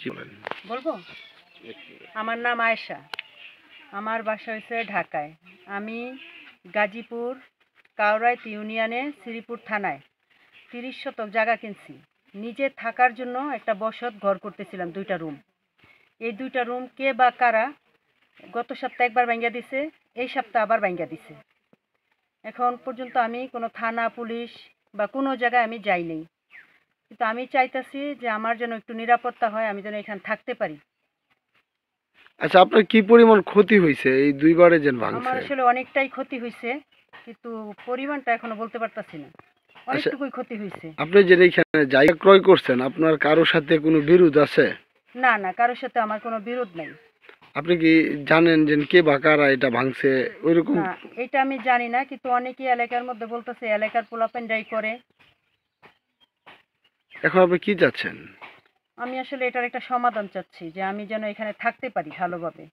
জি বলেন। বলবো? আমার নাম আয়েশা। আমার বাসা হচ্ছে ঢাকায়। আমি গাজীপুর কাউরাইত ইউনিয়নে শ্রীপুর থানায় 30 শতক জায়গা কিনছি। নিজে থাকার জন্য একটা বসত ঘর করতেছিলাম, 2টা রুম। এই 2টা রুম কে বা কারা গত সপ্তাহে একবার ভাঙ্গা দিছে, এই সপ্তাহে আবার ভাঙ্গা দিছে। এখন পর্যন্ত আমি কোনো থানা, পুলিশ বা কোনো জায়গায় আমি যাই নাই। কিন্তু আমি চাইতেছি যে আমার যেন একটু নিরাপত্তা হয়, আমি যেন এখানে থাকতে পারি। আচ্ছা, আপনার কি পরিমাণ ক্ষতি হয়েছে এই দুইবারে যে আমার ভাঙছে? আসলে অনেকটাই ক্ষতি হয়েছে, কিন্তু পরিমাণটা এখনো বলতে পারতাছি না। আচ্ছা, অনেকটুকুই ক্ষতি হয়েছে। আপনি যে এইখানে জায়গা ক্রয় করছেন, আপনার কারোর সাথে কোনো বিরোধ আছে? না না, কারোর সাথে আমার কোনো বিরোধ নাই। আপনি কি জানেন যে কে বা কারা এটা ভাঙছে ওইরকম? না, এটা আমি জানি না, কিন্তু অনেকেই এলাকার মধ্যে বলতেছে এলাকার পোলাপানরাই করে। এখন আপনি কি চাচ্ছেন? আমি আসলে এটার একটা সমাধান চাচ্ছি, যে আমি যেন এখানে থাকতে পারি ভালোভাবে।